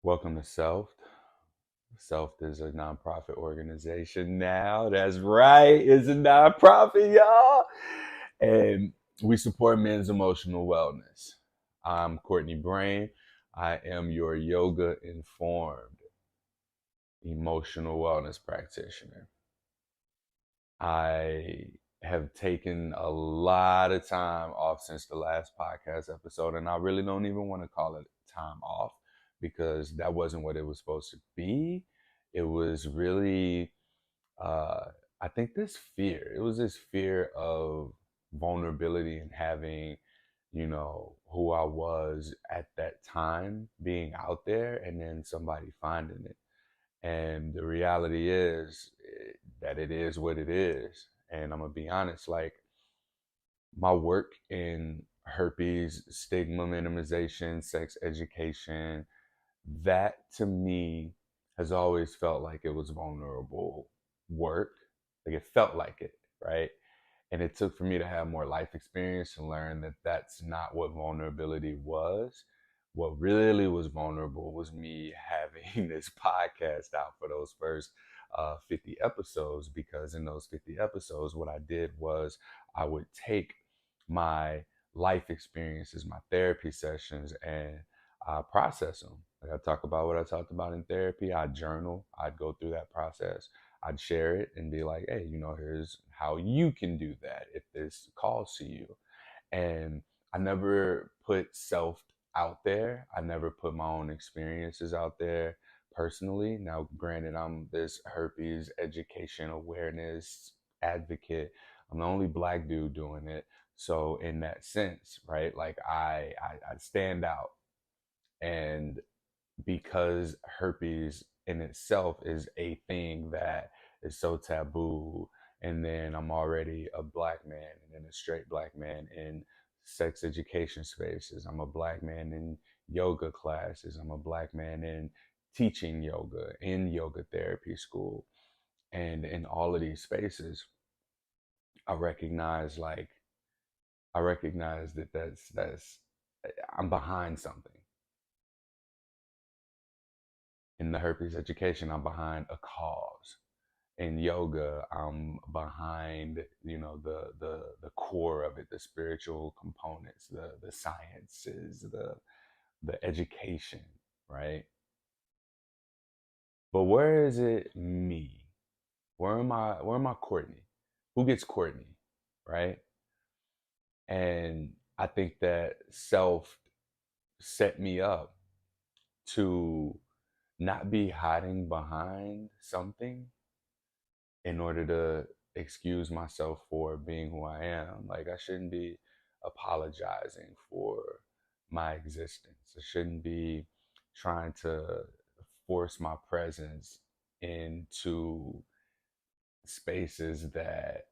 Welcome to SELFED. SELFED is a nonprofit organization now. That's right. It's a nonprofit, y'all. And we support men's emotional wellness. I'm Courtney Brain. I am your yoga informed emotional wellness practitioner. I have taken a lot of time off since the last podcast episode, and I really don't even want to call it time off because that wasn't what it was supposed to be. It was really, uh, I think, this fear. It was this fear of vulnerability and having, who I was at that time being out there and then somebody finding it. And the reality is that it is what it is. And I'm gonna be honest, like my work in herpes, stigma minimization, sex education, that to me has always felt like it was vulnerable work. Like it felt like it, right? And it took for me to have more life experience to learn that that's not what vulnerability was. What really was vulnerable was me having this podcast out for those first 50 episodes, because in those 50 episodes, what I did was I would take my life experiences, my therapy sessions, and process them. Like I talk about what I talked about in therapy. I'd journal, I'd go through that process, I'd share it and be like, hey, here's how you can do that if this calls to you. And I never put self out there. I never put my own experiences out there personally. Now, granted, I'm this herpes education awareness advocate. I'm the only black dude doing it. So in that sense, right, like I stand out. And because herpes in itself is a thing that is so taboo, and then I'm already a black man and then a straight black man in sex education spaces. I'm a black man in yoga classes. I'm a black man in teaching yoga in yoga therapy school. And in all of these spaces, I recognize like I recognize that that's I'm behind something. In the herpes education, I'm behind a cause. In yoga, I'm behind, the core of it, the spiritual components, the sciences, the education, right? But where is it me? Where am I Courtney? Who gets Courtney? Right? And I think that self set me up to not be hiding behind something in order to excuse myself for being who I am. Like I shouldn't be apologizing for my existence. I shouldn't be trying to force my presence into spaces that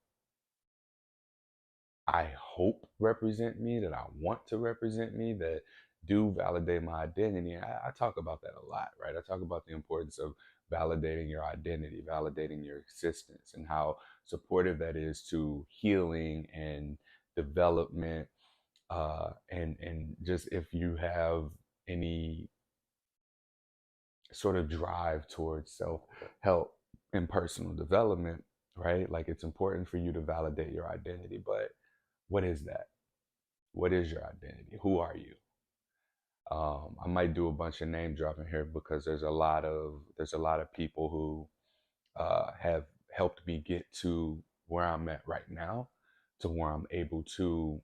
I hope represent me, that I want to represent me, that do validate my identity. I talk about that a lot, right? I talk about the importance of validating your identity, validating your existence, and how supportive that is to healing and development. And just if you have any sort of drive towards self help and personal development, right? Like it's important for you to validate your identity, but what is that? What is your identity? Who are you? I might do a bunch of name dropping here because there's a lot of people who have helped me get to where I'm at right now, to where I'm able to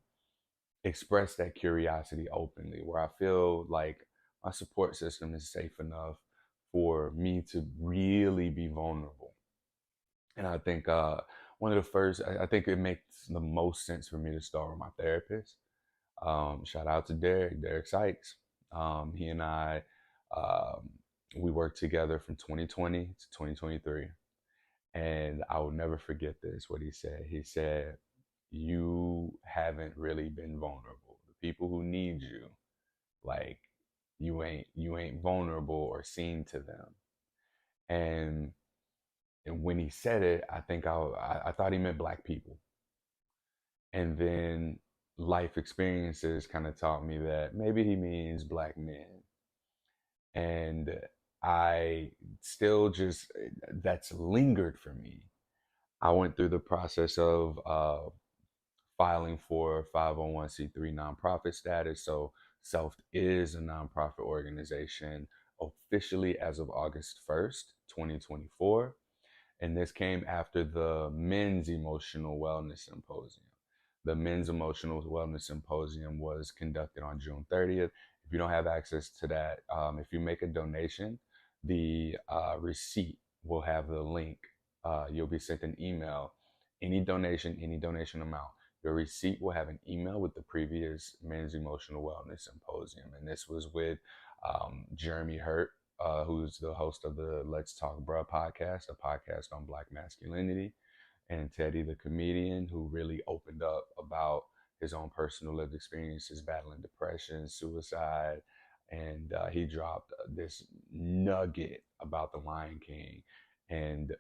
express that curiosity openly, where I feel like my support system is safe enough for me to really be vulnerable. And I think one of the first, I think it makes the most sense for me to start with my therapist. Shout out to Derek Sykes. He and I, um, we worked together from 2020 to 2023. And I will never forget this, what he said. He said, you haven't really been vulnerable. The people who need you, like you ain't vulnerable or seen to them. And and when he said it, I think I thought he meant black people. And then life experiences kind of taught me that maybe he means black men. And I still just, that's lingered for me. I went through the process of filing for 501c3 nonprofit status. So SELFED is a nonprofit organization officially as of August 1st, 2024. And this came after the Men's Emotional Wellness Symposium. The Men's Emotional Wellness Symposium was conducted on June 30th. If you don't have access to that, if you make a donation, the receipt will have the link. You'll be sent an email. Any donation amount, your receipt will have an email with the previous Men's Emotional Wellness Symposium. And this was with Jeremy Hurt, who's the host of the Let's Talk Bruh podcast, a podcast on Black masculinity, and Teddy, the comedian, who really opened up about his own personal lived experiences battling depression, suicide. And he dropped this nugget about the Lion King and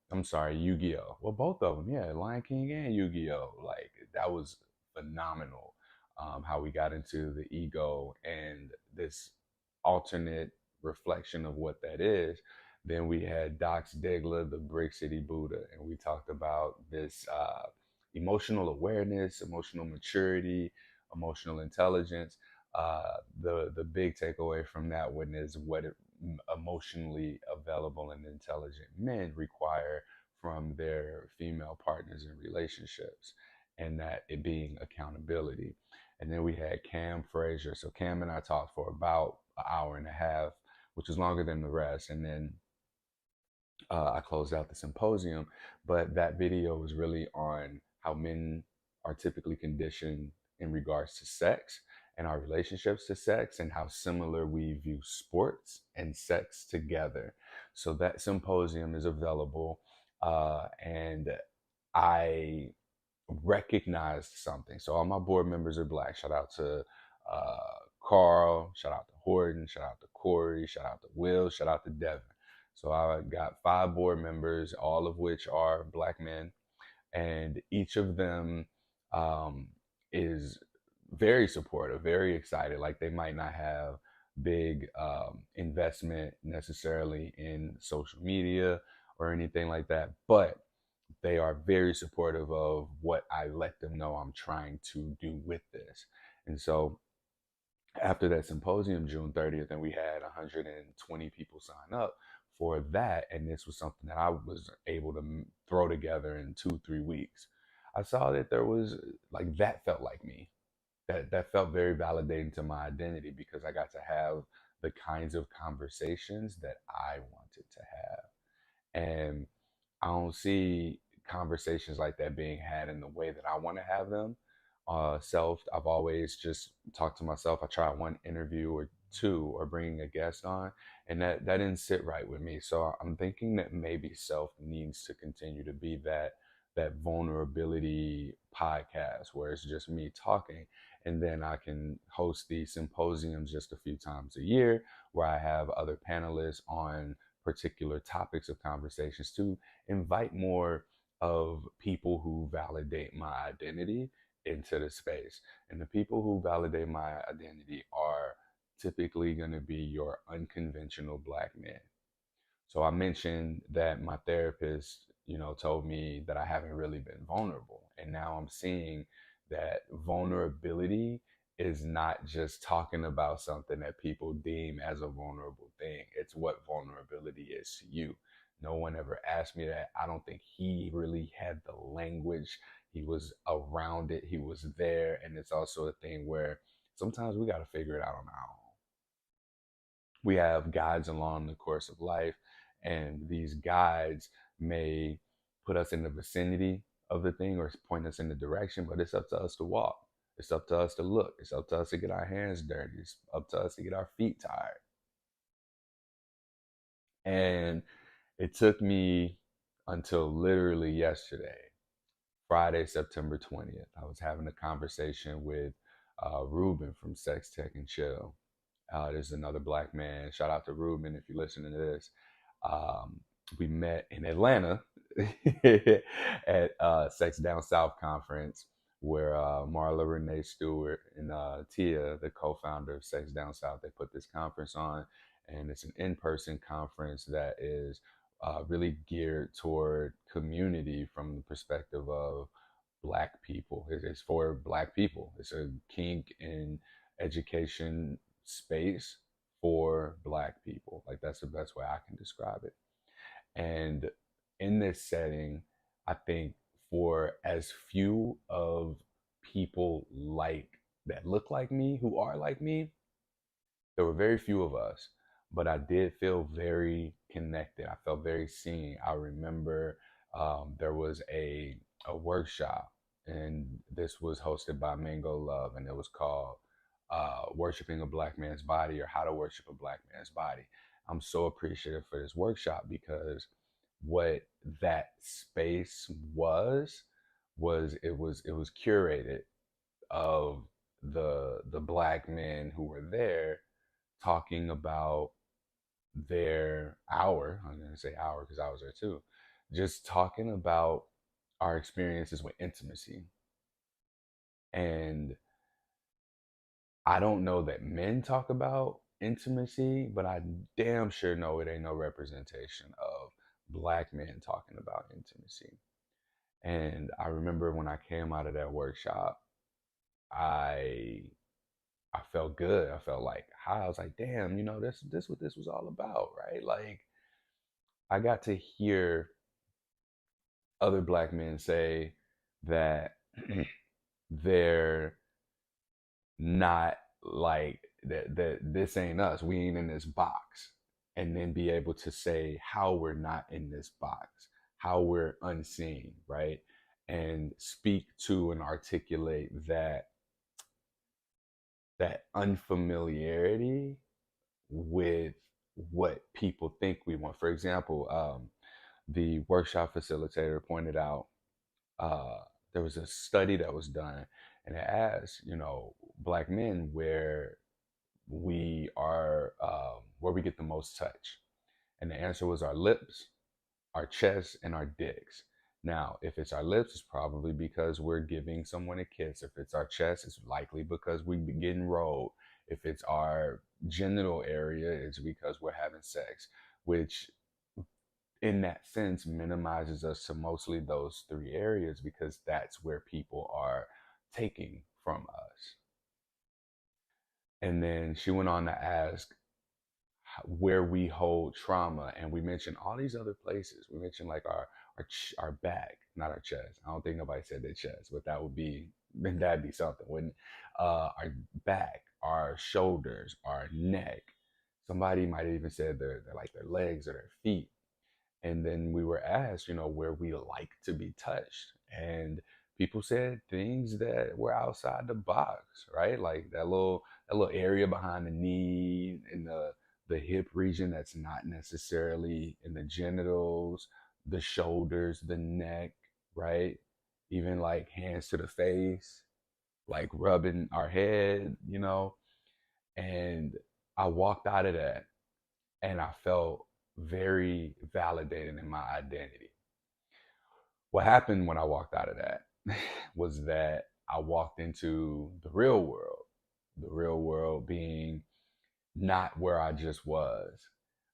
I'm sorry, Yu-Gi-Oh. Well, both of them, yeah, Lion King and Yu-Gi-Oh. Like that was phenomenal. How we got into the ego and this alternate reflection of what that is. Then we had Dox Digler, the Brick City Buddha, and we talked about this emotional awareness, emotional maturity, emotional intelligence. The big takeaway from that one is what emotionally available and intelligent men require from their female partners in relationships, and that it being accountability. And then we had Cam Frazier. So Cam and I talked for about an hour and a half, which is longer than the rest. And then I closed out the symposium. But that video was really on how men are typically conditioned in regards to sex and our relationships to sex, and how similar we view sports and sex together. So that symposium is available. And I recognized something. So all my board members are Black. Shout out to uh, Carl, shout out to Horton, shout out to Corey, shout out to Will, shout out to Devin. So I got 5 board members, all of which are Black men, and each of them um, is very supportive, very excited. Like they might not have big investment necessarily in social media or anything like that, but they are very supportive of what I let them know I'm trying to do with this. And so after that symposium, June 30th, and we had 120 people sign up for that. And this was something that I was able to throw together in 2, 3 weeks. I saw that there was like, that felt like me. That felt very validating to my identity because I got to have the kinds of conversations that I wanted to have. And I don't see conversations like that being had in the way that I want to have them. I've always just talked to myself. I tried one interview or two or bringing a guest on, and that didn't sit right with me. So I'm thinking that maybe self needs to continue to be that vulnerability podcast where it's just me talking, and then I can host these symposiums just a few times a year where I have other panelists on particular topics of conversations to invite more of people who validate my identity into the space. And the people who validate my identity are typically going to be your unconventional Black men. So I mentioned that my therapist, told me that I haven't really been vulnerable. And now I'm seeing that vulnerability is not just talking about something that people deem as a vulnerable thing. It's what vulnerability is to you. No one ever asked me that. I don't think he really had the language. He was around it, he was there. And it's also a thing where sometimes we got to figure it out on our own. We have guides along the course of life, and these guides may put us in the vicinity of the thing or point us in the direction, but it's up to us to walk. It's up to us to look. It's up to us to get our hands dirty. It's up to us to get our feet tired. And it took me until literally yesterday, Friday, September 20th. I was having a conversation with Ruben from Sex Tech and Chill. There's another Black man. Shout out to Ruben if you're listening to this. Um, we met in Atlanta at Sex Down South conference, where Marla Renee Stewart and Tia, the co-founder of Sex Down South, they put this conference on. and it's an in-person conference that is really geared toward community from the perspective of Black people. It's for Black people. It's a kink in education space for Black people. Like, that's the best way I can describe it. And in this setting, I think for as few of people like that look like me, who are like me, there were very few of us, but I did feel very connected. I felt very seen. I remember there was a workshop, and this was hosted by Mango Love, and it was called Worshiping a Black Man's Body, or How to Worship a Black Man's Body. I'm so appreciative for this workshop because what that space was curated of the Black men who were there talking about their hour. I'm going to say hour because I was there too. Just talking about our experiences with intimacy. And I don't know that men talk about intimacy, but I damn sure know it ain't no representation of Black men talking about intimacy. And I remember when I came out of that workshop, I I felt good. I felt like high. I was like, damn, this what this was all about, right? Like, I got to hear other Black men say that they're not like that this ain't us. We ain't in this box. And then be able to say how we're not in this box, how we're unseen, right? And speak to and articulate that unfamiliarity with what people think we want. For example, the workshop facilitator pointed out there was a study that was done, and it asked, Black men where we get the most touch, and the answer was our lips, our chest, and our dicks. Now, if it's our lips, it's probably because we're giving someone a kiss. If it's our chest, it's likely because we're getting rolled. If it's our genital area, it's because we're having sex, which in that sense minimizes us to mostly those three areas because that's where people are taking from us. And then she went on to ask where we hold trauma, and we mentioned all these other places. We mentioned like our back, not our chest. I don't think nobody said their chest, but that'd be something, wouldn't it? Our back, our shoulders, our neck. Somebody might have even said their legs or their feet. And then we were asked, where we like to be touched, and people said things that were outside the box, right? Like that little area behind the knee and the hip region that's not necessarily in the genitals, the shoulders, the neck, right? Even like hands to the face, like rubbing our head. And I walked out of that and I felt very validated in my identity. What happened when I walked out of that was that I walked into the real world being not where I just was.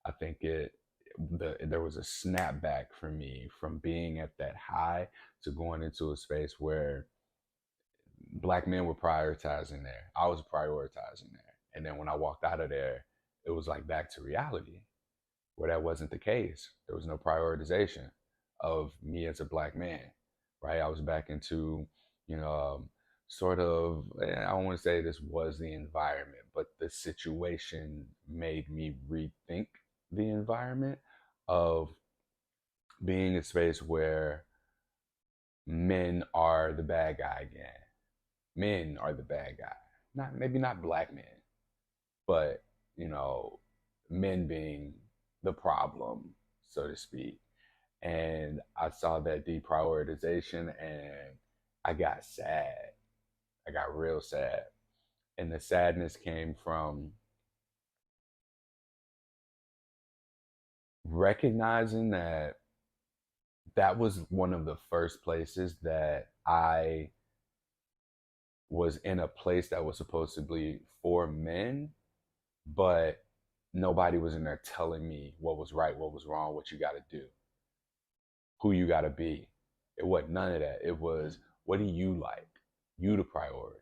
I think there was a snapback for me from being at that high to going into a space where Black men were prioritizing there. I was prioritizing there. And then when I walked out of there, it was like back to reality where that wasn't the case. There was no prioritization of me as a Black man, right? I was back into, you know, sort of, I don't want to say this was the environment, but the situation made me rethink the environment of being a space where men are the bad guy again. Men are the bad guy. Maybe not Black men, but, you know, men being the problem, so to speak. And I saw that deprioritization and I got sad. I got real sad. And the sadness came from recognizing that that was one of the first places that I was in a place that was supposed to be for men, but nobody was in there telling me what was right, what was wrong, what you got to do, who you got to be. It wasn't none of that. It was, what do you like? You the priority.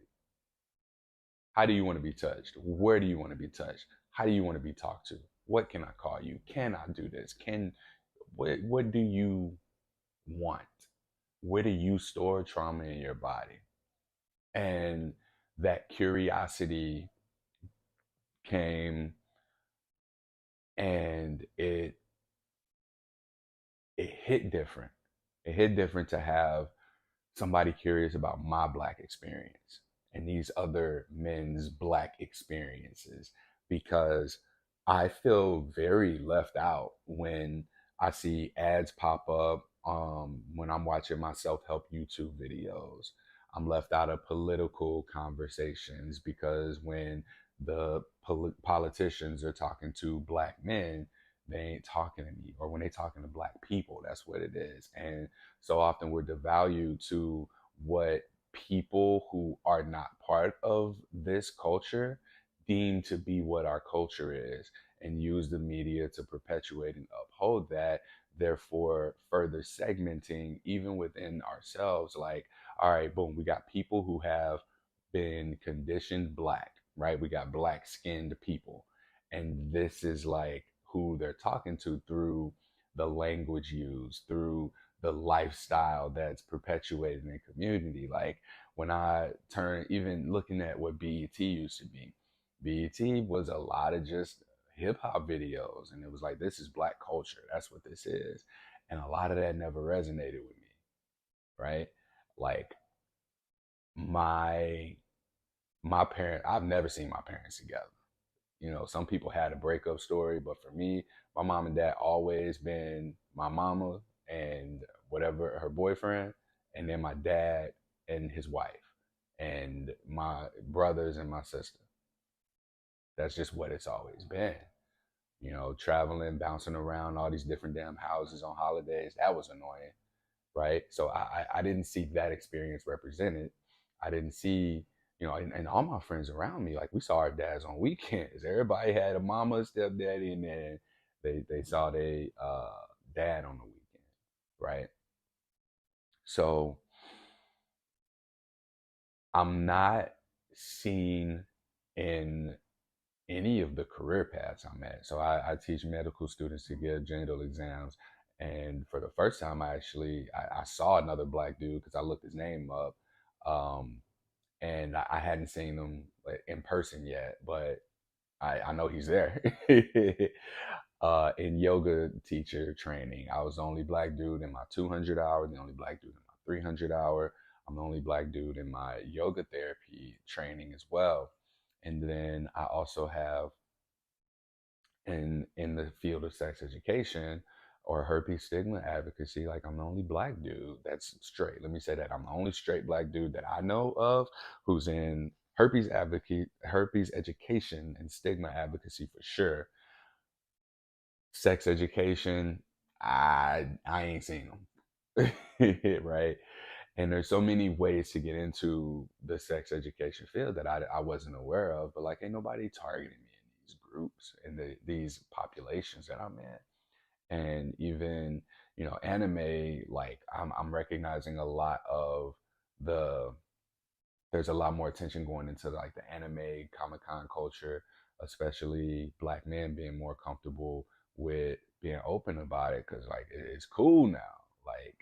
How do you want to be touched? Where do you want to be touched? How do you want to be talked to? What can I call you? Can I do this? What do you want? Where do you store trauma in your body? And that curiosity came, and it hit different. It hit different to have somebody curious about my Black experience and these other men's Black experiences, because I feel very left out when I see ads pop up, when I'm watching my self-help YouTube videos. I'm left out of political conversations because when the politicians are talking to Black men, they ain't talking to me. Or when they talking to Black people, that's what it is. And so often we're devalued to what people who are not part of this culture deem to be what our culture is, and use the media to perpetuate and uphold that, therefore further segmenting even within ourselves. Like, all right, boom, we got people who have been conditioned Black, right? We got Black skinned people, and this is like who they're talking to through the language used, through the lifestyle that's perpetuated in the community. Like, when I turn, even looking at what BET used to be, BET was a lot of just hip hop videos, and it was like, this is Black culture. That's what this is, and a lot of that never resonated with me, right? Like, my my parent, I've never seen my parents together. You know, some people had a breakup story, but for me, my mom and dad always been my mama and whatever her boyfriend, and then my dad and his wife, and my brothers and my sister. That's just what it's always been. You know, traveling, bouncing around all these different damn houses on holidays, that was annoying, right? So I didn't see that experience represented. I didn't see, you know, and all my friends around me, like, we saw our dads on weekends. Everybody had a mama, a stepdaddy, and then they saw their dad on the weekend, right? So I'm not seen in any of the career paths I'm at. So I teach medical students to get genital exams. And for the first time, I saw another Black dude because I looked his name up. Um, and I hadn't seen him like in person yet, but I know he's there. In yoga teacher training, I was the only Black dude in my 200 hour, the only Black dude in my 300 hour. I'm the only Black dude in my yoga therapy training as well. And then I also have in the field of sex education or herpes stigma advocacy, like, I'm the only Black dude that's straight. Let me say that I'm the only straight Black dude that I know of who's in herpes education and stigma advocacy for sure. Sex education, I ain't seen them. Right? And there's so many ways to get into the sex education field that I wasn't aware of, but like, ain't nobody targeting me in these groups and these populations that I'm in. And even, you know, anime, like, I'm recognizing a lot of the there's a lot more attention going into like the anime Comic-Con culture, especially Black men being more comfortable with being open about it, because like it's cool now. Like,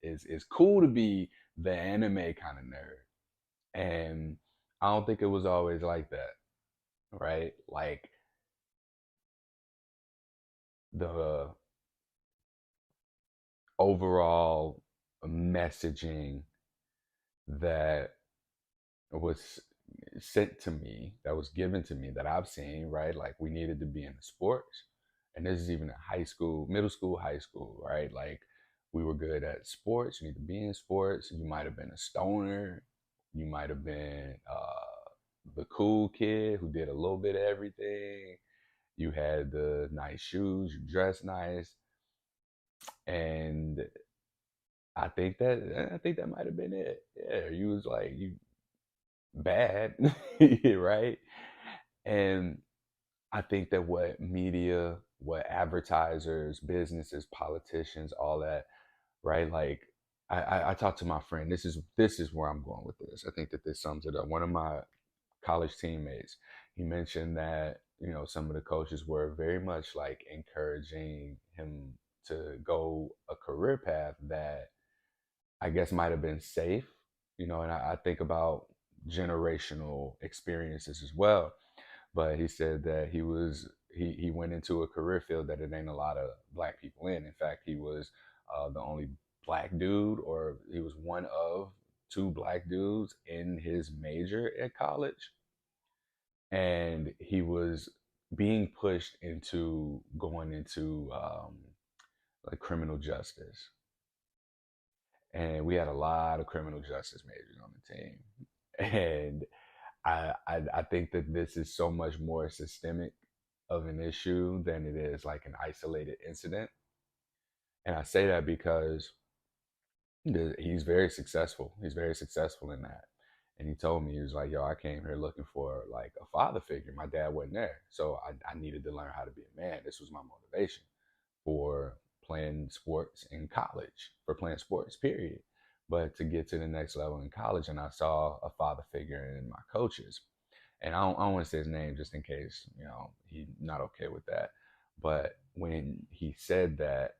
it's cool to be the anime kind of nerd. And I don't think it was always like that, right? Like, the overall messaging that was sent to me, that was given to me, that I've seen, right? Like, we needed to be in the sports. And this is even in high school, middle school, high school, right? Like, we were good at sports. You need to be in sports. You might have been a stoner. You might have been the cool kid who did a little bit of everything. You had the nice shoes. You dressed nice. And I think that might have been it. Yeah, you was like, you bad, right? And I think that what media, what advertisers, businesses, politicians, all that, right? Like I talked to my friend. This is where I'm going with this. I think that this sums it up. One of my college teammates, he mentioned that, some of the coaches were very much like encouraging him to go a career path that I guess might have been safe, and I think about generational experiences as well. But he said that he went into a career field that it ain't a lot of black people in. In fact, he was the only black dude, or he was one of two black dudes in his major at college, and he was being pushed into going into like criminal justice, and we had a lot of criminal justice majors on the team, and I think that this is so much more systemic of an issue than it is like an isolated incident. And I say that because he's very successful. He's very successful in that. And he told me, he was like, yo, I came here looking for like a father figure. My dad wasn't there. So I needed to learn how to be a man. This was my motivation for playing sports in college, for playing sports, period. But to get to the next level in college, and I saw a father figure in my coaches. And I don't want to say his name just in case, he's not okay with that. But when he said that,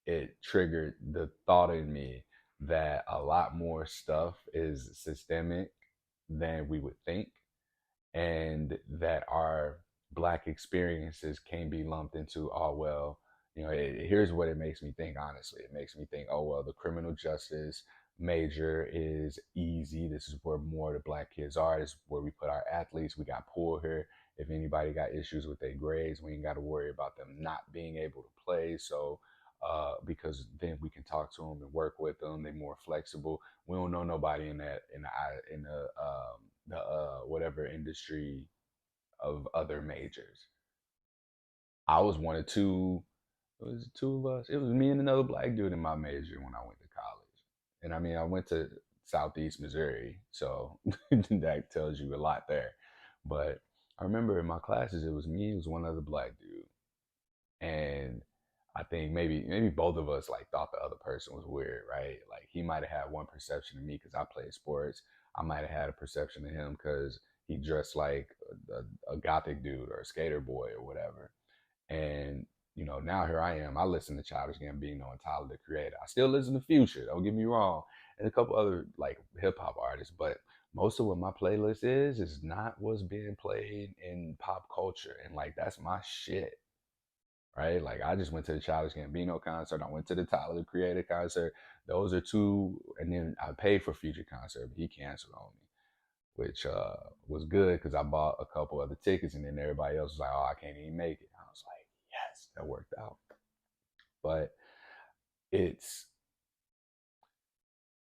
it triggered the thought in me that a lot more stuff is systemic than we would think, and that our black experiences can be lumped into, oh well, here's what it makes me think. Honestly, it makes me think, oh well, the criminal justice major is easy. This is where more of the black kids are. This is where we put our athletes. We got pool here. If anybody got issues with their grades, we ain't got to worry about them not being able to play. So because then we can talk to them and work with them. They're more flexible. We don't know nobody in that in the whatever industry of other majors. I was one of two. It was two of us. It was me and another black dude in my major when I went to college. And I mean, I went to Southeast Missouri, so that tells you a lot there. But I remember in my classes, it was me, it was one other black dude, and I think maybe both of us like thought the other person was weird, right? Like he might have had one perception of me because I played sports. I might have had a perception of him because he dressed like a gothic dude or a skater boy or whatever. And now here I am. I listen to Childish Gambino and Tyler the Creator. I still listen to Future. Don't get me wrong, and a couple other like hip hop artists. But most of what my playlist is not what's being played in pop culture, and like that's my shit, right? Like I just went to the Childish Gambino concert. I went to the Tyler the Creator concert. Those are two, and then I paid for Future concert, but he canceled on me, which was good because I bought a couple other tickets, and then everybody else was like, "Oh, I can't even make it." I was like, "Yes, that worked out." But it's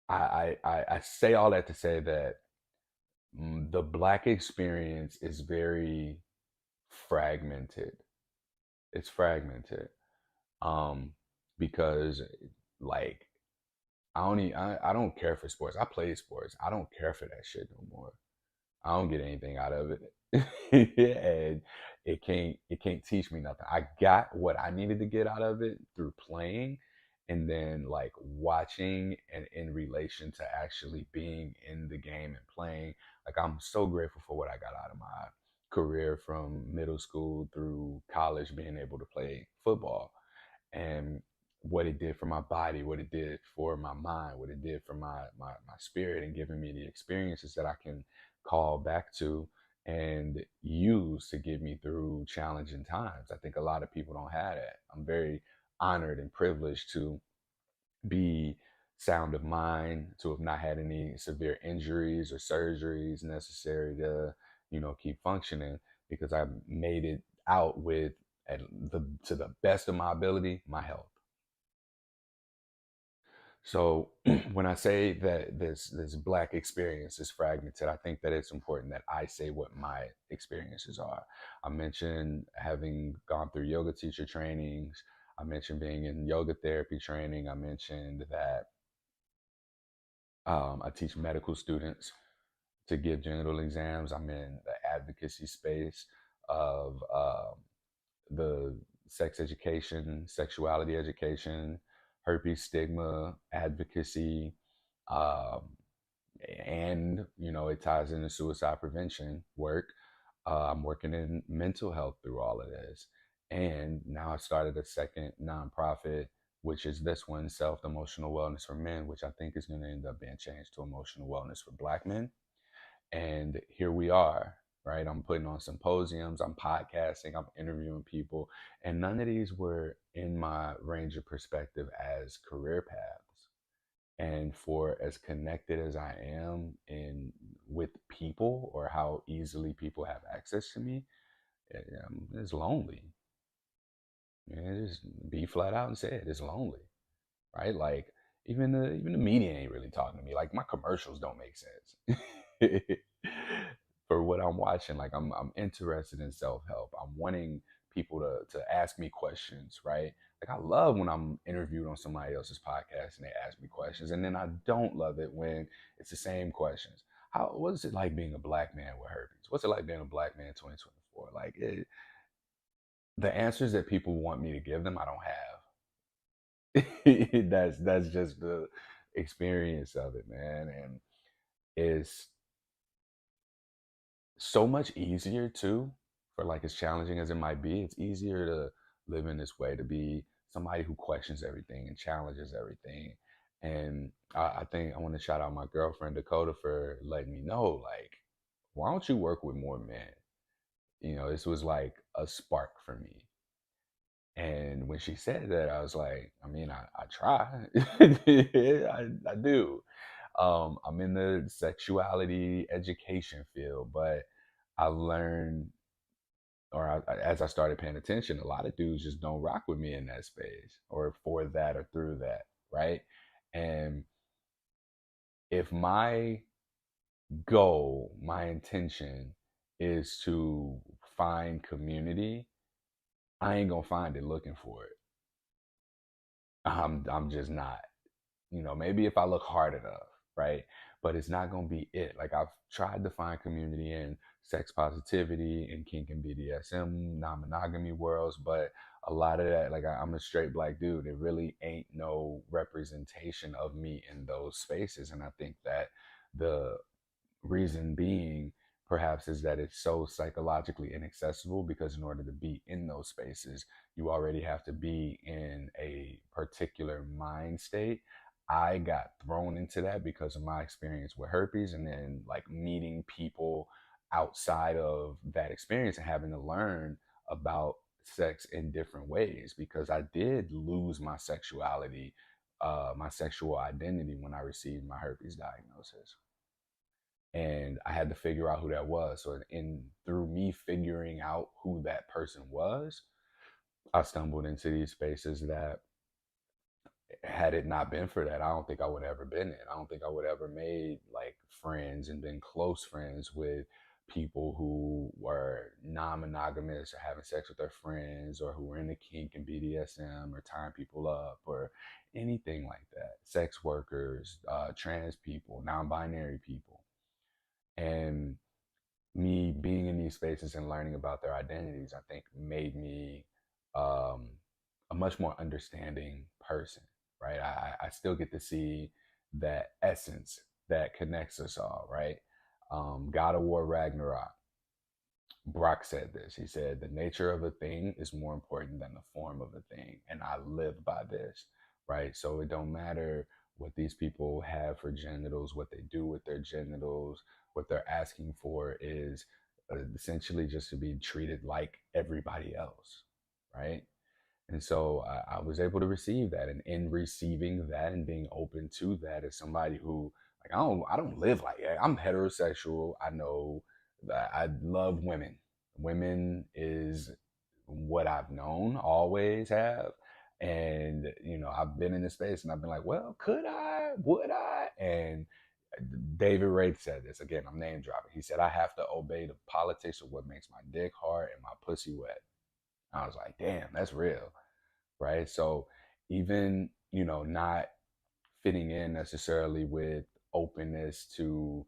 I say all that to say that the black experience is very fragmented. It's fragmented um, because like I don't care for sports. I play sports. I don't care for that shit no more. I don't get anything out of it. And it can't teach me nothing. I got what I needed to get out of it through playing, and then like watching and in relation to actually being in the game and playing. Like I'm so grateful for what I got out of my career from middle school through college, being able to play football, and what it did for my body, what it did for my mind, what it did for my spirit, and giving me the experiences that I can call back to and use to get me through challenging times. I think a lot of people don't have that. I'm very honored and privileged to be sound of mind, to have not had any severe injuries or surgeries necessary to, keep functioning, because I made it out with, at to the best of my ability, my health. So when I say that this black experience is fragmented, I think that it's important that I say what my experiences are. I mentioned having gone through yoga teacher trainings. I mentioned being in yoga therapy training. I mentioned that I teach medical students to give genital exams. I'm in the advocacy space. of the sex education, sexuality education, herpes stigma advocacy, um, and it ties into suicide prevention work. I'm working in mental health through all of this, and now I started a second nonprofit, which is this one, Self Emotional Wellness for Men, which I think is going to end up being changed to emotional wellness for Black men. And here we are, right? I'm putting on symposiums, I'm podcasting, I'm interviewing people, and none of these were in my range of perspective as career paths. And for as connected as I am in with people, or how easily people have access to me, it's lonely. Just be flat out and say it. It's lonely, right? Like even the media ain't really talking to me. Like my commercials don't make sense for what I'm watching. Like I'm interested in self help. I'm wanting people to ask me questions, right? Like I love when I'm interviewed on somebody else's podcast and they ask me questions, and then I don't love it when it's the same questions. What's it like being a Black man with herpes? What's it like being a Black man in 2024? Like the answers that people want me to give them, I don't have. That's just the experience of it, man. And it's so much easier too, for like as challenging as it might be, it's easier to live in this way, to be somebody who questions everything and challenges everything. And I think I want to shout out my girlfriend Dakota for letting me know, like, why don't you work with more men? This was like a spark for me. And when she said that, I was like, I mean, I try. I do. I'm in the sexuality education field, but I learned, as I started paying attention, a lot of dudes just don't rock with me in that space, or for that, or through that, right? And if my goal, my intention is to find community, I ain't gonna find it looking for it. I'm just not. Maybe if I look hard enough, right? But it's not gonna be it. Like I've tried to find community in sex positivity and kink and BDSM, non-monogamy worlds, but a lot of that, like I'm a straight Black dude. It really ain't no representation of me in those spaces, and I think that the reason being perhaps is that it's so psychologically inaccessible, because in order to be in those spaces you already have to be in a particular mind state. I got thrown into that because of my experience with herpes, and then like meeting people outside of that experience and having to learn about sex in different ways, because I did lose my sexuality, my sexual identity, when I received my herpes diagnosis, and I had to figure out who that was. So in through me figuring out who that person was, I stumbled into these spaces that, had it not been for that, I don't think I would have ever been in. I don't think I would ever made like friends and been close friends with people who were non-monogamous, or having sex with their friends, or who were into kink and BDSM, or tying people up, or anything like that. Sex workers, trans people, non-binary people. And me being in these spaces and learning about their identities, I think made me um, a much more understanding person, right? I still get to see that essence that connects us all, right? God of War Ragnarok, Brock said this. He said, the nature of a thing is more important than the form of a thing. And I live by this, right? So it don't matter what these people have for genitals, what they do with their genitals. What they're asking for is essentially just to be treated like everybody else, right? And so I was able to receive that, and in receiving that and being open to that, as somebody who, like, I don't live like that. I'm heterosexual. I know that I love women. Women is what I've known, always have. And I've been in this space and I've been like, well, could I, would I? And David Ray said this again. I'm name dropping. He said, I have to obey the politics of what makes my dick hard and my pussy wet. I was like, damn, that's real, right? So even, not fitting in necessarily with openness to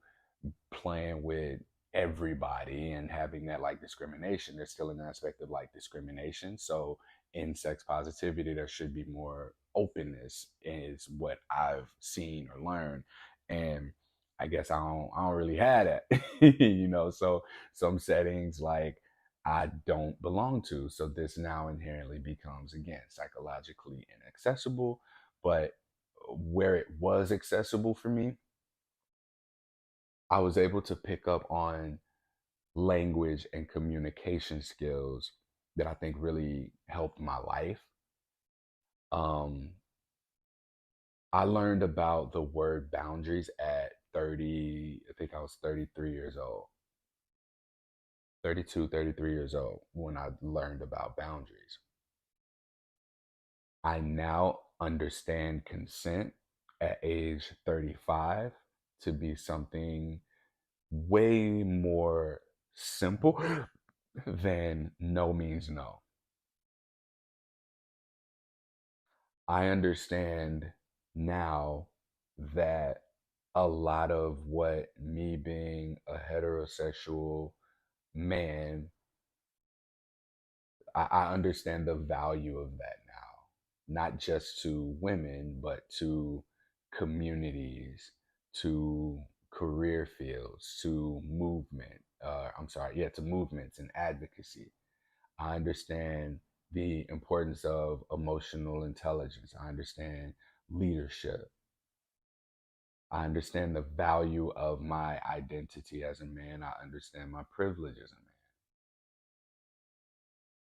playing with everybody and having that like discrimination. There's still an aspect of like discrimination. So in sex positivity, there should be more openness, is what I've seen or learned. And I guess I don't really have that, So some settings like I don't belong to. So this now inherently becomes again psychologically inaccessible. But where it was accessible for me, I was able to pick up on language and communication skills that I think really helped my life. Um, I learned about the word boundaries at 30, I think I was 33 years old, 32, 33 years old when I learned about boundaries. I now understand consent at age 35 to be something way more simple than no means no. I understand now that a lot of what me being a heterosexual man, I understand the value of that now, not just to women, but to communities, to career fields, to movement. I'm sorry, yeah, to movements and advocacy. I understand the importance of emotional intelligence. I understand leadership. I understand the value of my identity as a man. I understand my privilege as a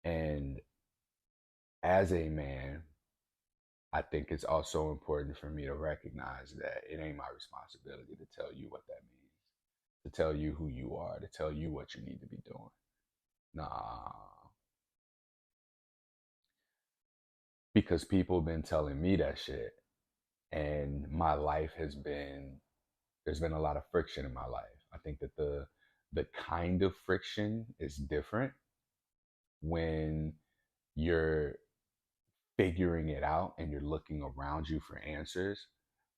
man. And as a man, I think it's also important for me to recognize that it ain't my responsibility to tell you what that means, to tell you who you are, to tell you what you need to be doing. Nah, because people been telling me that shit, and my life has been there's been a lot of friction in my life. I think that the kind of friction is different when you're figuring it out and you're looking around you for answers,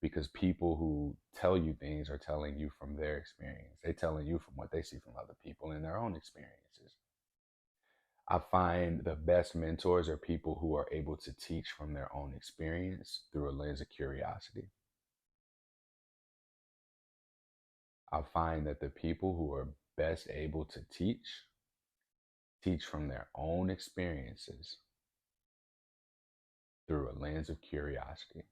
because people who tell you things are telling you from their experience. They're telling you from what they see from other people and their own experiences. I find the best mentors are people who are able to teach from their own experience through a lens of curiosity. I find that the people who are best able to teach from their own experiences through a lens of curiosity.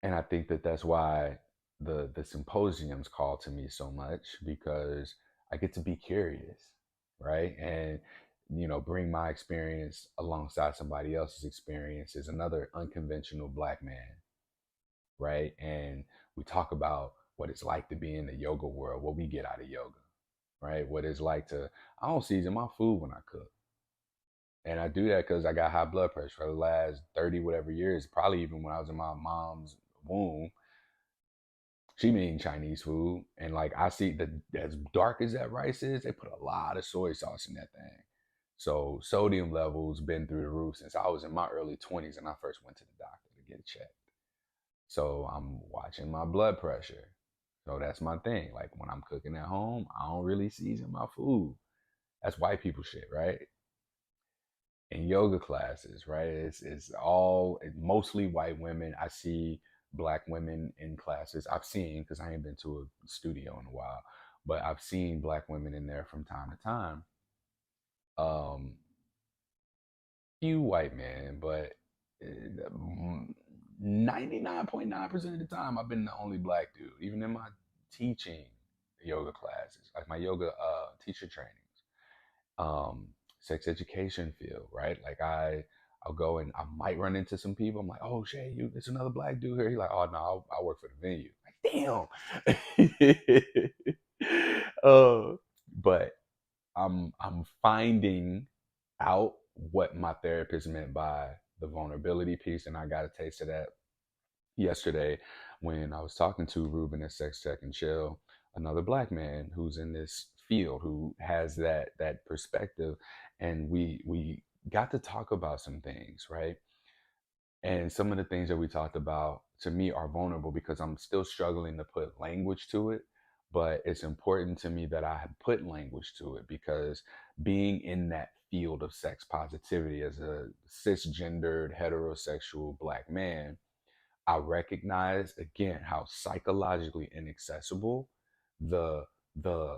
And I think that that's why the symposiums call to me so much, because I get to be curious, right? And bring my experience alongside somebody else's experience as another unconventional black man, right? And we talk about what it's like to be in the yoga world, what we get out of yoga, right? What it's like to, I don't season my food when I cook. And I do that because I got high blood pressure for the last 30 whatever years, probably even when I was in my mom's womb. She made Chinese food. And like I see that as dark as that rice is, they put a lot of soy sauce in that thing. So sodium levels been through the roof since I was in my early 20s and I first went to the doctor to get it checked. So I'm watching my blood pressure. So that's my thing. Like when I'm cooking at home, I don't really season my food. That's white people shit, right? In yoga classes, right? It's all mostly white women. I see black women in classes. I've seen, because I ain't been to a studio in a while, but I've seen black women in there from time to time. Um, few white men, but 99.9% of the time, I've been the only black dude, even in my teaching yoga classes, like my yoga teacher trainings, um, sex education field, right? Like I'll go and I might run into some people. I'm like, oh, Shay, it's another black dude here. He's like, oh, no, I work for the venue. Like, damn. But I'm finding out what my therapist meant by the vulnerability piece, and I got a taste of that yesterday when I was talking to Ruben at Sex Tech and Chill, another black man who's in this field who has that perspective, and we got to talk about some things, right? And some of the things that we talked about to me are vulnerable because I'm still struggling to put language to it, but it's important to me that I have put language to it, because being in that field of sex positivity as a cisgendered heterosexual Black man, I recognize again how psychologically inaccessible the the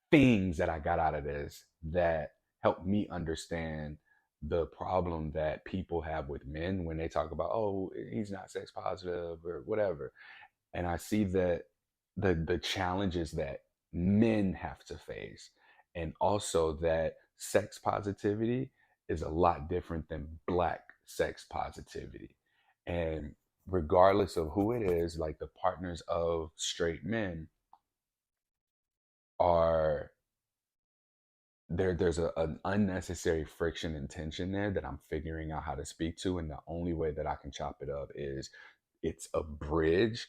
things that I got out of this that helped me understand the problem that people have with men when they talk about, oh, he's not sex positive or whatever. And I see that the challenges that men have to face, and also that sex positivity is a lot different than Black sex positivity. And regardless of who it is, like the partners of straight men are an unnecessary friction and tension there that I'm figuring out how to speak to. And the only way that I can chop it up is it's a bridge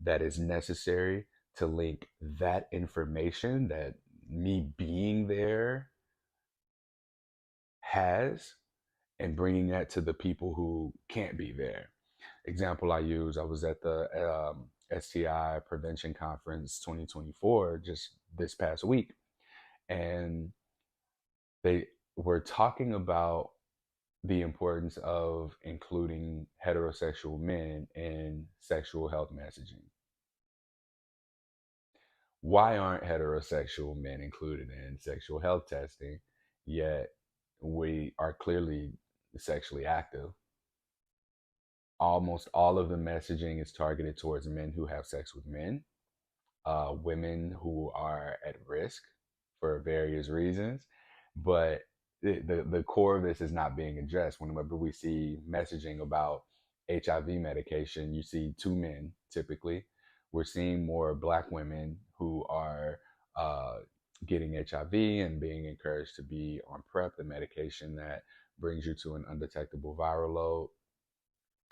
that is necessary to link that information that me being there has, and bringing that to the people who can't be there. Example I use, I was at the STI Prevention Conference 2024 just this past week, and they were talking about the importance of including heterosexual men in sexual health messaging. Why aren't heterosexual men included in sexual health testing, yet we are clearly sexually active? Almost all of the messaging is targeted towards men who have sex with men, women who are at risk for various reasons. But the core of this is not being addressed. Whenever we see messaging about HIV medication, you see two men typically. We're seeing more Black women who are uh, getting HIV and being encouraged to be on PrEP, the medication that brings you to an undetectable viral load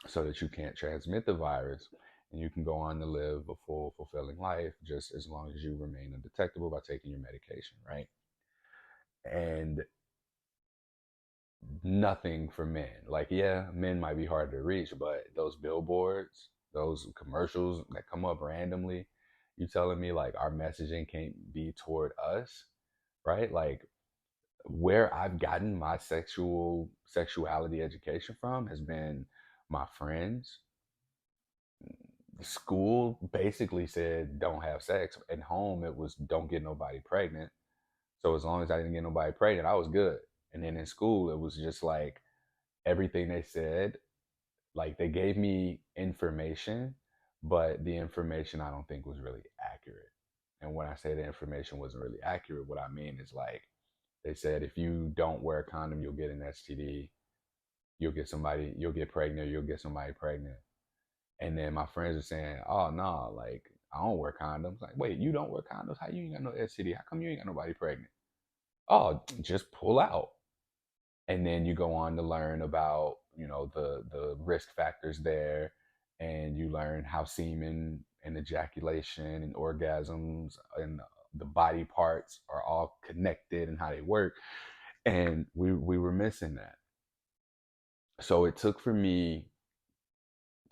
so that you can't transmit the virus, and you can go on to live a full, fulfilling life just as long as you remain undetectable by taking your medication, right? And nothing for men. Like, yeah, men might be hard to reach, but those billboards, those commercials that come up randomly, you telling me like our messaging can't be toward us, right? Like, where I've gotten my sexuality education from has been my friends. School basically said don't have sex. At home it was don't get nobody pregnant. So as long as I didn't get nobody pregnant, I was good. And then in school it was just like everything they said, like they gave me information, but the information I don't think was really accurate. And when I say the information wasn't really accurate, what I mean is like they said if you don't wear a condom, you'll get an STD, you'll get pregnant, you'll get somebody pregnant. And then my friends are saying, "Oh no, like I don't wear condoms." Like, wait, you don't wear condoms? How you ain't got no STD? How come you ain't got nobody pregnant? Oh, just pull out. And then you go on to learn about the risk factors there, and you learn how semen and ejaculation and orgasms and the body parts are all connected and how they work. And we were missing that. So it took for me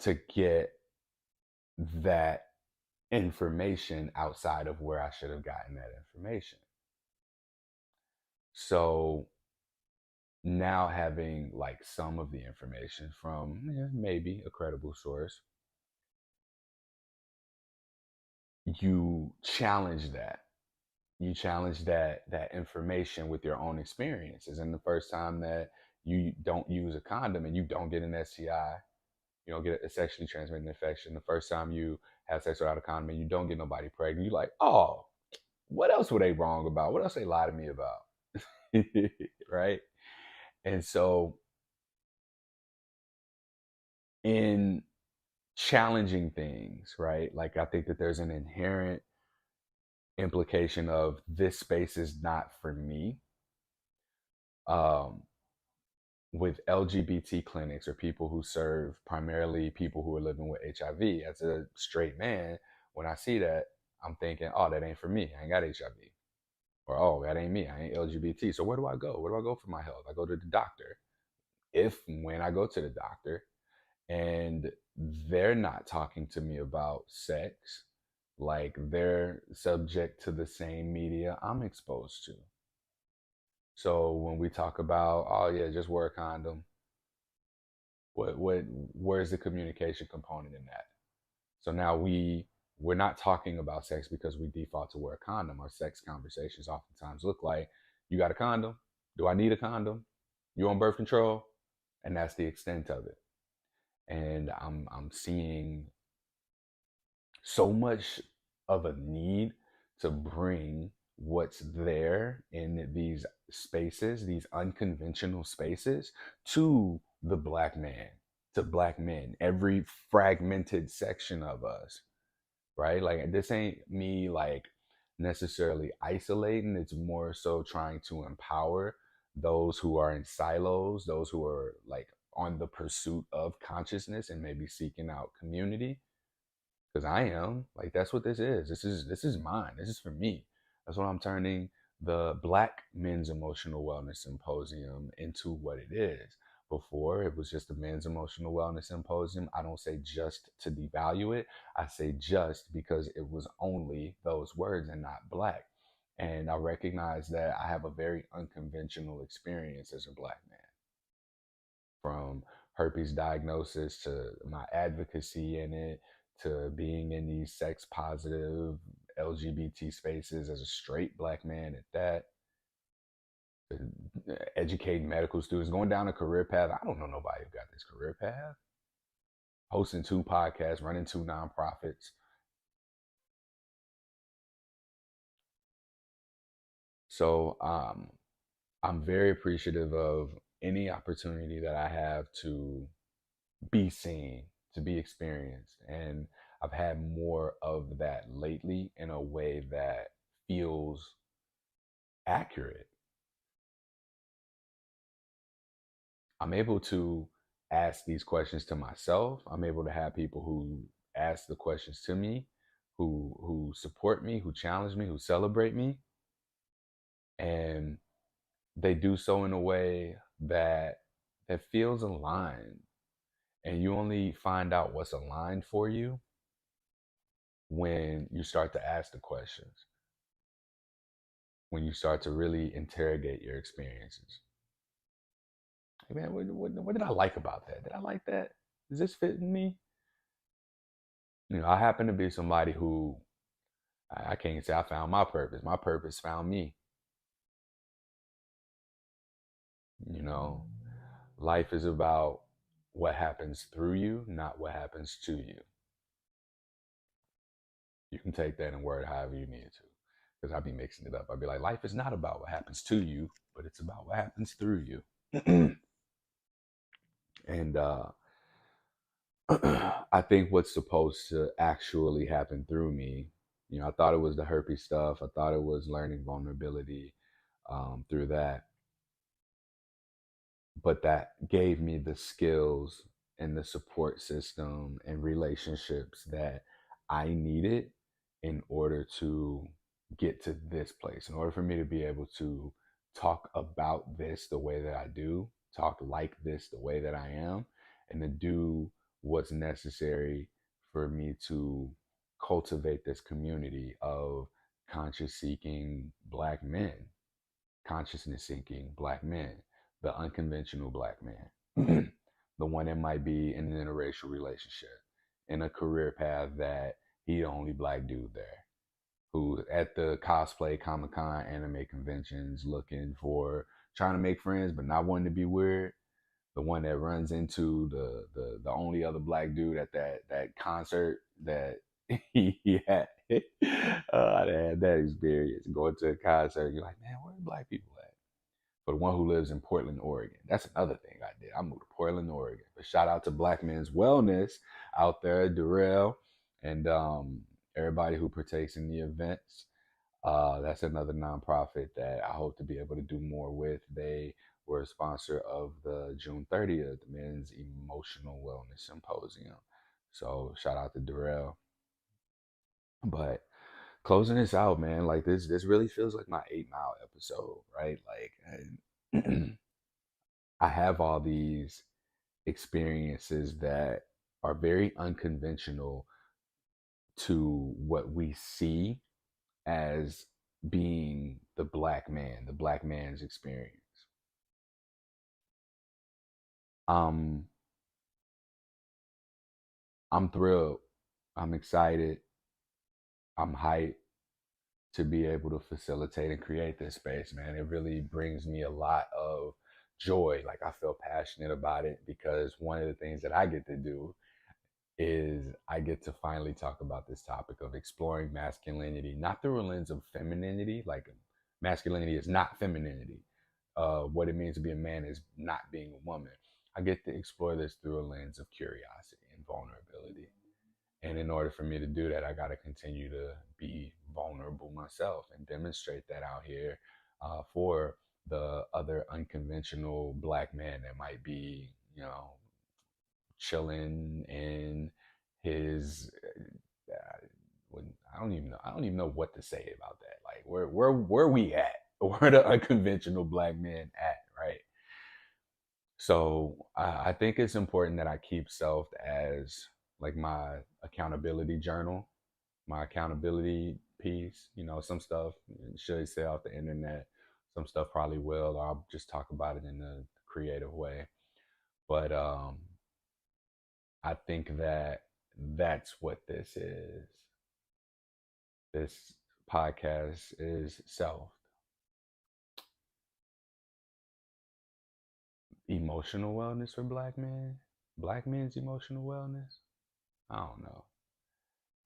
to get that information outside of where I should have gotten that information. So now having like some of the information from maybe a credible source, you challenge that. You challenge that information with your own experiences. And the first time that you don't use a condom and you don't get an STI, you don't get a sexually transmitted infection. The first time you have sex without a condom and you don't get nobody pregnant, you're like, oh, what else were they wrong about? What else they lie to me about? Right? And so in challenging things, right? Like I think that there's an inherent implication of this space is not for me. Um, with LGBT clinics or people who serve primarily people who are living with HIV, as a straight man, when I see that, I'm thinking, oh, that ain't for me. I ain't got HIV. Or, oh, that ain't me. I ain't LGBT. So where do I go? Where do I go for my health? I go to the doctor. When I go to the doctor, and they're not talking to me about sex, Like they're subject to the same media I'm exposed to. So when we talk about, oh yeah, just wear a condom, what where's the communication component in that? So now we're not talking about sex because we default to wear a condom. Our sex conversations oftentimes look like, you got a condom? Do I need a condom? You on birth control? And that's the extent of it. And I'm seeing so much of a need to bring what's there in these spaces, these unconventional spaces, to the black man, to black men, every fragmented section of us, right? Like this ain't me like necessarily isolating, it's more so trying to empower those who are in silos, those who are like on the pursuit of consciousness and maybe seeking out community, because I am like, that's what this is. This is mine. This is for me. That's what I'm turning the Black Men's Emotional Wellness Symposium into what it is. Before it was just a men's emotional wellness symposium. I don't say just to devalue it. I say just because it was only those words and not black. And I recognize that I have a very unconventional experience as a black man, from herpes diagnosis to my advocacy in it, to being in these sex positive LGBT spaces as a straight black man at that, educating medical students, going down a career path. I don't know nobody who got this career path. Hosting 2 podcasts, running 2 nonprofits. So I'm very appreciative of any opportunity that I have to be seen, to be experienced. And I've had more of that lately in a way that feels accurate. I'm able to ask these questions to myself. I'm able to have people who ask the questions to me, who support me, who challenge me, who celebrate me. And they do so in a way that feels aligned. And you only find out what's aligned for you when you start to ask the questions, when you start to really interrogate your experiences. Hey man, what did I like about that? Did I like that? Does this fit in me? You know, I happen to be somebody who, I can't say I found my purpose. My purpose found me. You know, life is about what happens through you, not what happens to you. You can take that and word however you need to. Because I'd be mixing it up. I'd be like, life is not about what happens to you, but it's about what happens through you. And I think what's supposed to actually happen through me, you know, I thought it was the herpes stuff. I thought it was learning vulnerability through that. But that gave me the skills and the support system and relationships that I needed in order to get to this place, in order for me to be able to talk about this the way that I do, talk like this the way that I am, and to do what's necessary for me to cultivate this community of conscious seeking black men, consciousness seeking black men, the unconventional black man, the one that might be in an interracial relationship, in a career path that he the only black dude there, who at the cosplay Comic Con anime conventions looking for, trying to make friends but not wanting to be weird, the one that runs into the only other black dude at that concert that he had. I had that experience going to a concert. You're like, man, where are black people at? For the one who lives in Portland, Oregon. That's another thing I did. I moved to Portland, Oregon. But shout out to Black Men's Wellness out there, Darrell, and everybody who partakes in the events. That's another nonprofit that I hope to be able to do more with. They were a sponsor of the June 30th Men's Emotional Wellness Symposium. So shout out to Darrell. But closing this out, man, like this really feels like my 8 Mile episode, right? Like I have all these experiences that are very unconventional to what we see as being the black man, the black man's experience. Um, I'm thrilled. I'm excited. I'm hyped to be able to facilitate and create this space, man. It really brings me a lot of joy. Like, I feel passionate about it because one of the things that I get to do is I get to finally talk about this topic of exploring masculinity, not through a lens of femininity. Like, masculinity is not femininity. What it means to be a man is not being a woman. I get to explore this through a lens of curiosity and vulnerability. And in order for me to do that, I got to continue to be vulnerable myself and demonstrate that out here for the other unconventional black man that might be, chilling in his. I don't even know. I don't even know what to say about that. Like, where we at? Where the unconventional black man at? Right. So I think it's important that I keep self as like my accountability journal, my accountability piece. Some stuff should say off the internet. Some stuff probably will. Or I'll just talk about it in a creative way. But I think that that's what this is. This podcast is self, emotional wellness for black men's emotional wellness. I don't know.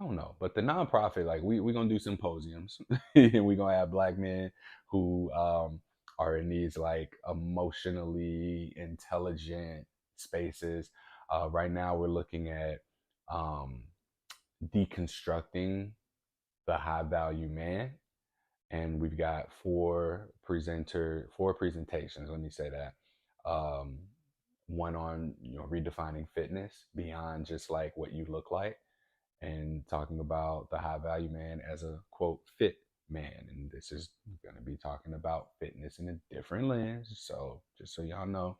I don't know. But the nonprofit, like, we're gonna do symposiums and we're gonna have black men who are in these like emotionally intelligent spaces. Right now we're looking at um, deconstructing the high value man, and we've got four presentations, let me say that. um, One on redefining fitness beyond just like what you look like, and talking about the high value man as a quote fit man. And this is going to be talking about fitness in a different lens. So just so y'all know,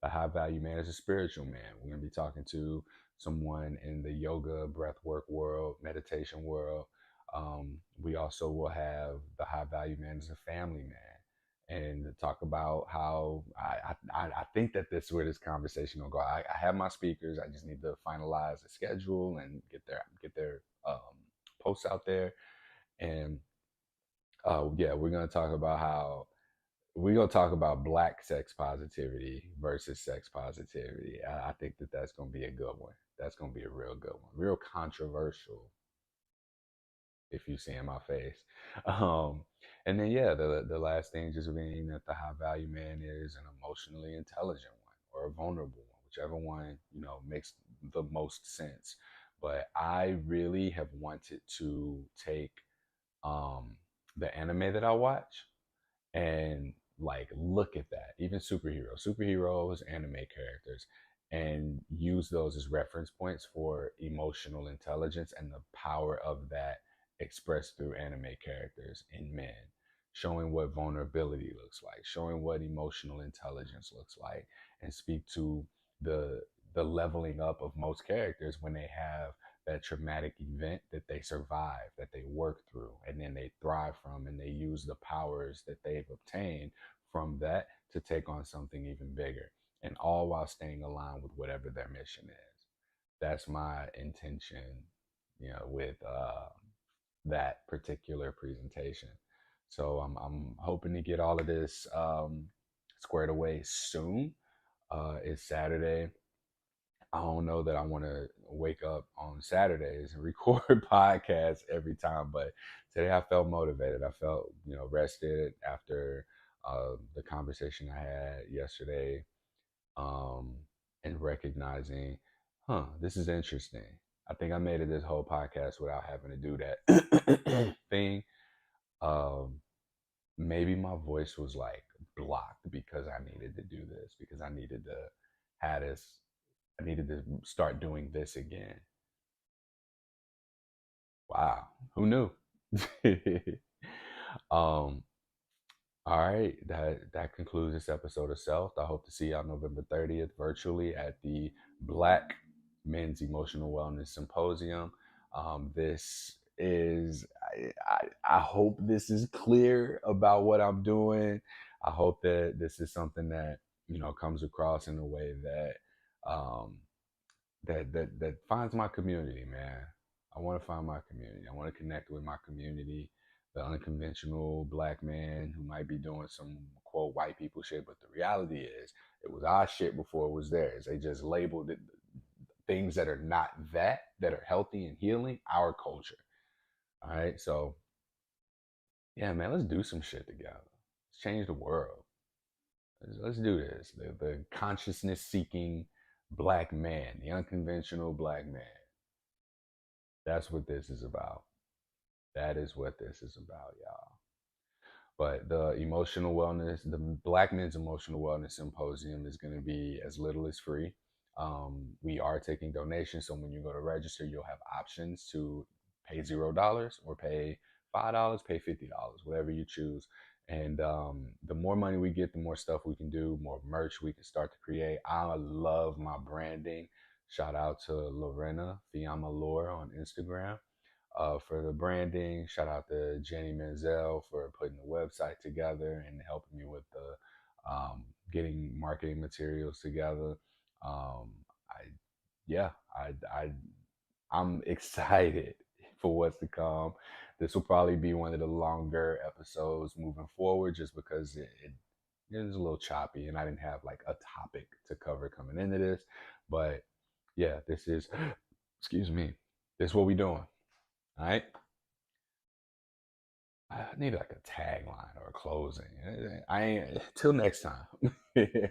the high value man is a spiritual man. We're going to be talking to someone in the yoga, breathwork world, meditation world. We also will have the high value man as a family man, and talk about how I think that this is where this conversation will go. I have my speakers. I just need to finalize the schedule and get their posts out there. And yeah, we're gonna talk about black sex positivity versus sex positivity. I think that that's gonna be a good one. That's gonna be a real good one. Real controversial, if you see in my face. Um, and then yeah, the last thing, just being that the high value man is an emotionally intelligent one or a vulnerable one, whichever one makes the most sense. But I really have wanted to take um, the anime that I watch and like look at that, even superheroes, anime characters, and use those as reference points for emotional intelligence and the power of that expressed through anime characters in men, showing what vulnerability looks like, showing what emotional intelligence looks like, and speak to the the leveling up of most characters when they have that traumatic event that they survive, that they work through, and then they thrive from, and they use the powers that they've obtained from that to take on something even bigger, and all while staying aligned with whatever their mission is. That's my intention, with that particular presentation. So I'm hoping to get all of this squared away soon. It's Saturday. I don't know that I want to wake up on Saturdays and record podcasts every time, but today I felt motivated. I felt, rested after the conversation I had yesterday, um, and recognizing, this is interesting. I think I made it this whole podcast without having to do that thing. Um, Maybe my voice was like blocked because I needed to do this, because I needed to have this I needed to start doing this again. Wow, who knew? um, all right, that concludes this episode of Self. I hope to see y'all November 30th virtually at the Black Men's Emotional Wellness Symposium. This is, I hope this is clear about what I'm doing. I hope that this is something that, comes across in a way that, um, that finds my community, man. I want to find my community. I want to connect with my community, the unconventional black man who might be doing some quote white people shit, but the reality is it was our shit before it was theirs. They just labeled it things that are not that are healthy and healing our culture. All right, so yeah, man, let's do some shit together. Let's change the world. Let's do this. The consciousness seeking black man, the unconventional black man. That's what this is about. That is what this is about, y'all. But the emotional wellness, the Black Men's Emotional Wellness Symposium is going to be as little as free. We are taking donations, so when you go to register, you'll have options to pay $0 or pay $5, pay $50, whatever you choose. And the more money we get, the more stuff we can do, more merch we can start to create. I love my branding. Shout out to Lorena Fiamma Lore on Instagram for the branding. Shout out to Jenny Menzel for putting the website together and helping me with the getting marketing materials together. I yeah, I'm excited for what's to come. This will probably be one of the longer episodes moving forward, just because it is a little choppy, and I didn't have like a topic to cover coming into this. But yeah, this is excuse me. This is what we doing. All right. I need like a tagline or a closing. I ain't till next time.